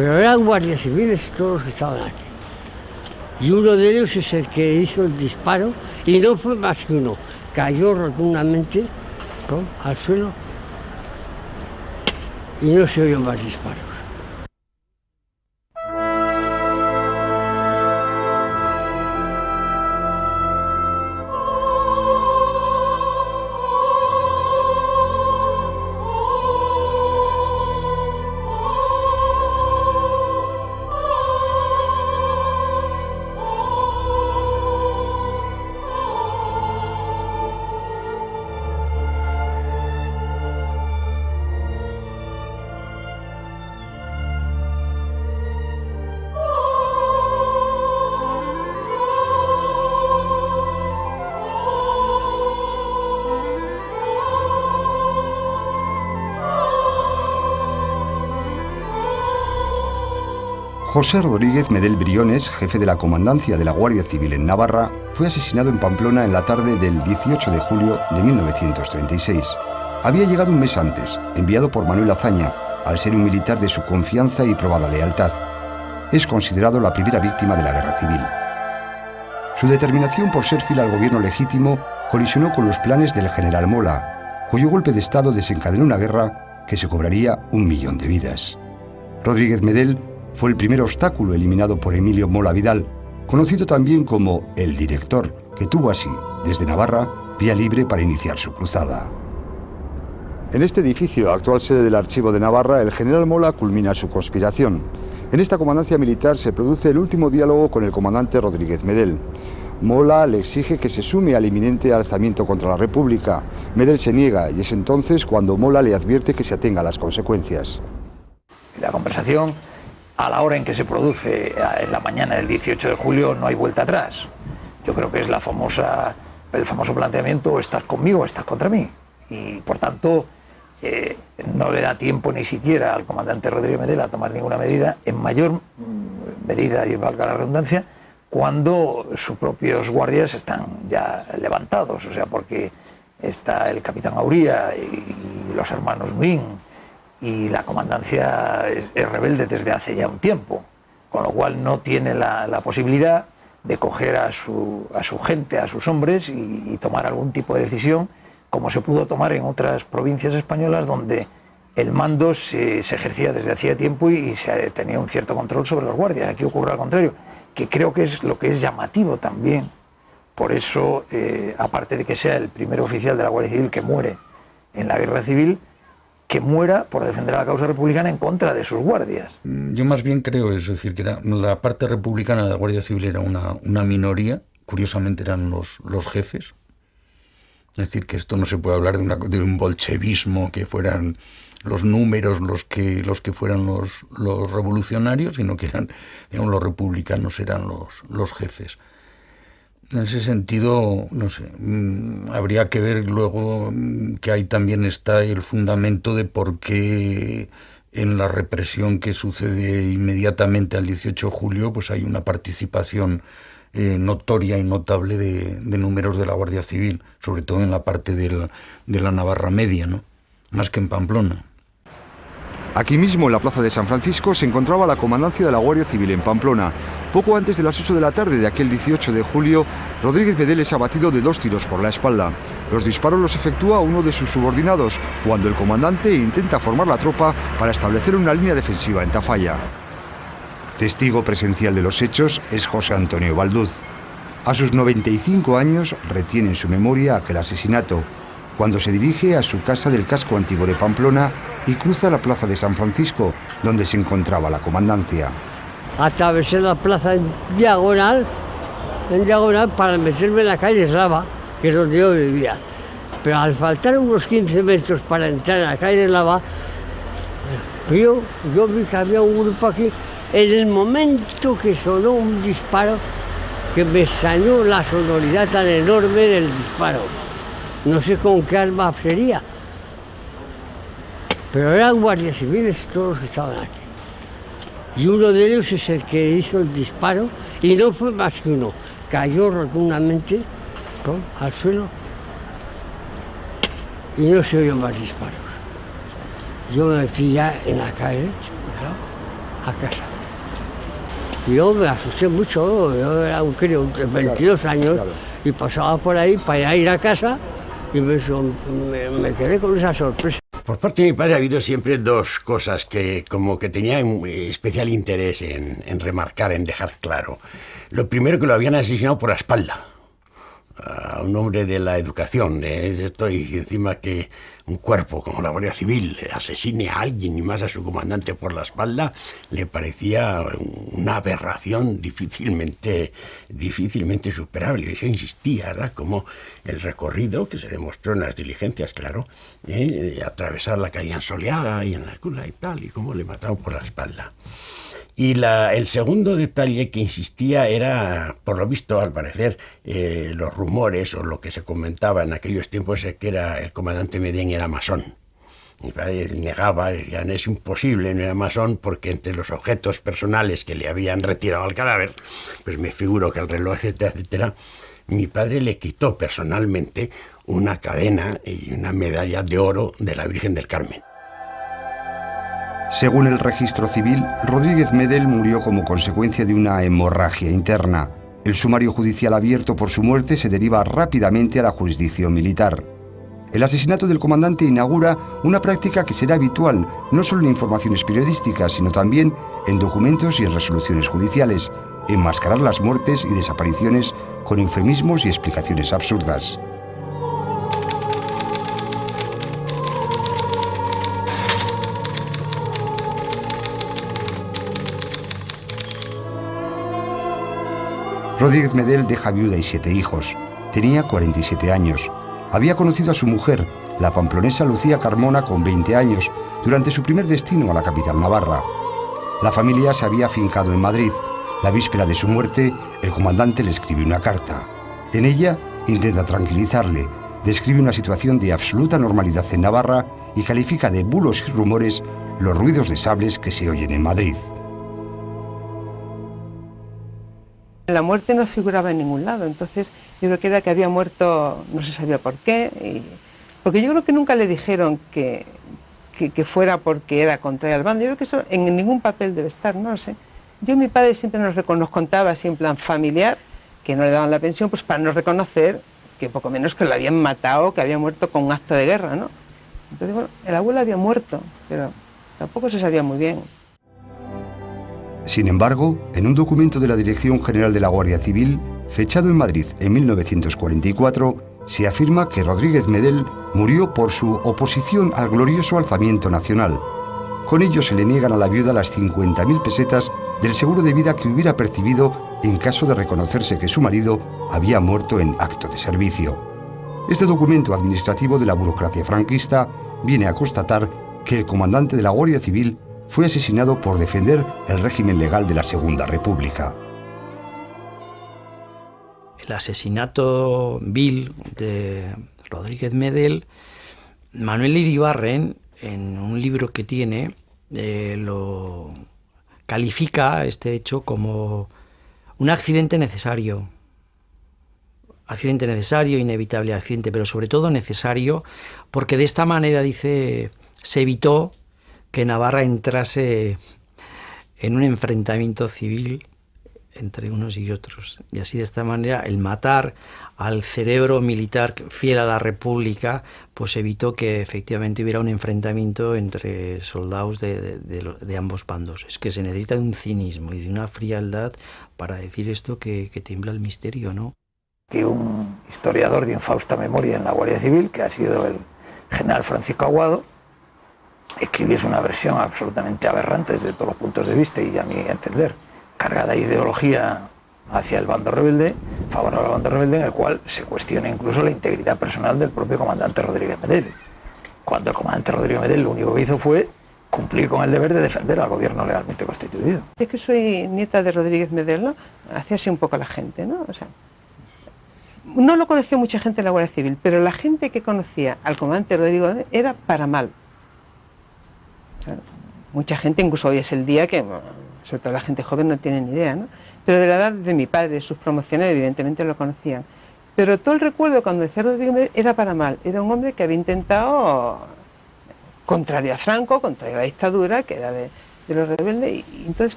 pero eran guardias civiles todos los que estaban aquí. Y uno de ellos es el que hizo el disparo, y no fue más que uno. Cayó rotundamente al suelo y no se oyó más disparos. José Rodríguez Medel Briones, jefe de la comandancia de la Guardia Civil en Navarra, fue asesinado en Pamplona en la tarde del 18 de julio de 1936. Había llegado un mes antes, enviado por Manuel Azaña, al ser un militar de su confianza y probada lealtad. Es considerado la primera víctima de la guerra civil. Su determinación por ser fiel al gobierno legítimo colisionó con los planes del general Mola, cuyo golpe de Estado desencadenó una guerra que se cobraría 1 millón de vidas. Rodríguez Medel fue el primer obstáculo eliminado por Emilio Mola Vidal, conocido también como el Director, que tuvo así, desde Navarra, vía libre para iniciar su cruzada. En este edificio, actual sede del Archivo de Navarra, el general Mola culmina su conspiración. En esta comandancia militar se produce el último diálogo con el comandante Rodríguez Medel. Mola le exige que se sume al inminente alzamiento contra la República. Medel se niega y es entonces cuando Mola le advierte que se atenga a las consecuencias. La conversación, a la hora en que se produce, en la mañana del 18 de julio, no hay vuelta atrás. Yo creo que es el famoso planteamiento: o estás conmigo o estás contra mí. Y por tanto, no le da tiempo ni siquiera al comandante Rodríguez Medel a tomar ninguna medida, en mayor medida, y valga la redundancia, cuando sus propios guardias están ya levantados, o sea, porque está el capitán Auría y los hermanos Muín, y la comandancia es rebelde desde hace ya un tiempo, con lo cual no tiene la posibilidad de coger a su gente, a sus hombres, y tomar algún tipo de decisión, como se pudo tomar en otras provincias españolas donde el mando se ejercía desde hacía tiempo y se tenía un cierto control sobre los guardias. Aquí ocurre al contrario, que creo que es lo que es llamativo también. Por eso, aparte de que sea el primer oficial de la Guardia Civil que muere en la guerra civil, que muera por defender la causa republicana en contra de sus guardias. Yo más bien creo, es decir, que la parte republicana de la Guardia Civil era una minoría, curiosamente eran los jefes. Es decir, que esto no se puede hablar de un bolchevismo, que fueran los números los que fueran los revolucionarios, sino que eran, digamos, los republicanos eran los jefes. En ese sentido, no sé, habría que ver luego que ahí también está el fundamento de por qué en la represión que sucede inmediatamente al 18 de julio, pues hay una participación notoria y notable de números de la Guardia Civil, sobre todo en la parte de la Navarra Media, ¿no? Más que en Pamplona. Aquí mismo, en la plaza de San Francisco, se encontraba la comandancia de la Guardia Civil en Pamplona. Poco antes de las 8 de la tarde de aquel 18 de julio, Rodríguez Medel es abatido de 2 tiros por la espalda. Los disparos los efectúa uno de sus subordinados, cuando el comandante intenta formar la tropa para establecer una línea defensiva en Tafalla. Testigo presencial de los hechos es José Antonio Balduz. A sus 95 años retiene en su memoria aquel asesinato, cuando se dirige a su casa del casco antiguo de Pamplona y cruza la plaza de San Francisco, donde se encontraba la comandancia. Atravesé la plaza en diagonal para meterme en la calle Eslava, que es donde yo vivía. Pero al faltar unos 15 metros para entrar en la calle Eslava, yo vi que había un grupo aquí. En el momento que sonó un disparo, que me extrañó la sonoridad tan enorme del disparo. No sé con qué arma sería, pero eran guardias civiles todos los que estaban aquí. Y uno de ellos es el que hizo el disparo, y no fue más que uno. Cayó rotundamente al suelo y no se oyó más disparos. Yo me metí ya en la calle, a casa. Yo me asusté mucho, yo era un crío de 22 años, claro. Y pasaba por ahí para ir a casa y me quedé con esa sorpresa. Por parte de mi padre ha habido siempre dos cosas que como que tenía especial interés en remarcar, en dejar claro. Lo primero, que lo habían asesinado por la espalda, a un hombre de la educación. Estoy encima que un cuerpo como la Guardia Civil asesine a alguien, y más a su comandante, por la espalda, le parecía una aberración difícilmente superable. Eso insistía, ¿verdad? Como el recorrido que se demostró en las diligencias, claro, atravesar la calle ensoleada y en la escuela y tal, y cómo le mataron por la espalda. Y el segundo detalle que insistía era, por lo visto, al parecer, los rumores o lo que se comentaba en aquellos tiempos, es que el comandante Medén era masón. Mi padre negaba, ya no es imposible, no era masón, porque entre los objetos personales que le habían retirado al cadáver, pues me figuro que el reloj, etcétera, etcétera, mi padre le quitó personalmente una cadena y una medalla de oro de la Virgen del Carmen. Según el registro civil, Rodríguez Medel murió como consecuencia de una hemorragia interna. El sumario judicial abierto por su muerte se deriva rápidamente a la jurisdicción militar. El asesinato del comandante inaugura una práctica que será habitual no solo en informaciones periodísticas, sino también en documentos y en resoluciones judiciales: enmascarar las muertes y desapariciones con eufemismos y explicaciones absurdas. Rodríguez Medel deja viuda y 7 hijos. Tenía 47 años. Había conocido a su mujer, la pamplonesa Lucía Carmona, con 20 años, durante su primer destino a la capital navarra. La familia se había afincado en Madrid. La víspera de su muerte, el comandante le escribe una carta. En ella intenta tranquilizarle, describe una situación de absoluta normalidad en Navarra y califica de bulos y rumores los ruidos de sables que se oyen en Madrid. La muerte no figuraba en ningún lado, entonces yo creo que era que había muerto, no se sabía por qué, porque yo creo que nunca le dijeron que fuera porque era contrario al bando. Yo creo que eso en ningún papel debe estar, no lo sé. Mi padre siempre nos contaba así en plan familiar, que no le daban la pensión, pues para no reconocer que poco menos que lo habían matado, que había muerto con un acto de guerra, ¿no? Entonces, bueno, el abuelo había muerto, pero tampoco se sabía muy bien. Sin embargo, en un documento de la Dirección General de la Guardia Civil, fechado en Madrid en 1944, se afirma que Rodríguez Medel murió por su oposición al glorioso alzamiento nacional. Con ello se le niegan a la viuda las 50.000 pesetas del seguro de vida que hubiera percibido en caso de reconocerse que su marido había muerto en acto de servicio. Este documento administrativo de la burocracia franquista viene a constatar que el comandante de la Guardia Civil fue asesinado por defender el régimen legal de la Segunda República. El asesinato vil de Rodríguez Medel, Manuel Iribarren, en un libro que tiene, lo califica este hecho como un accidente necesario. Accidente necesario, inevitable accidente, pero sobre todo necesario, porque de esta manera, dice, se evitó que Navarra entrase en un enfrentamiento civil entre unos y otros. Y así, de esta manera, el matar al cerebro militar fiel a la República, pues evitó que efectivamente hubiera un enfrentamiento entre soldados de ambos bandos. Es que se necesita de un cinismo y de una frialdad para decir esto que tiembla el misterio, ¿no? Que un historiador de infausta memoria en la Guardia Civil, que ha sido el general Francisco Aguado, escribiese una versión absolutamente aberrante desde todos los puntos de vista y, a mi entender, cargada de ideología hacia el bando rebelde, favorable al bando rebelde, en el cual se cuestiona incluso la integridad personal del propio comandante Rodríguez Medel, cuando el comandante Rodríguez Medel lo único que hizo fue cumplir con el deber de defender al gobierno legalmente constituido. Es que soy nieta de Rodríguez Medel, ¿no? Hacía así un poco la gente, ¿no? O sea, no lo conocía mucha gente en la Guardia Civil, pero la gente que conocía al comandante Rodríguez Medel era para mal. O sea, mucha gente, incluso hoy es el día que, sobre todo la gente joven, no tiene ni idea, ¿no? Pero de la edad de mi padre, de sus promociones, evidentemente lo conocían. Pero todo el recuerdo cuando decía Rodríguez Medel era para mal. Era un hombre que había intentado, contrario a Franco, contrario a la dictadura, que era de los rebeldes, y entonces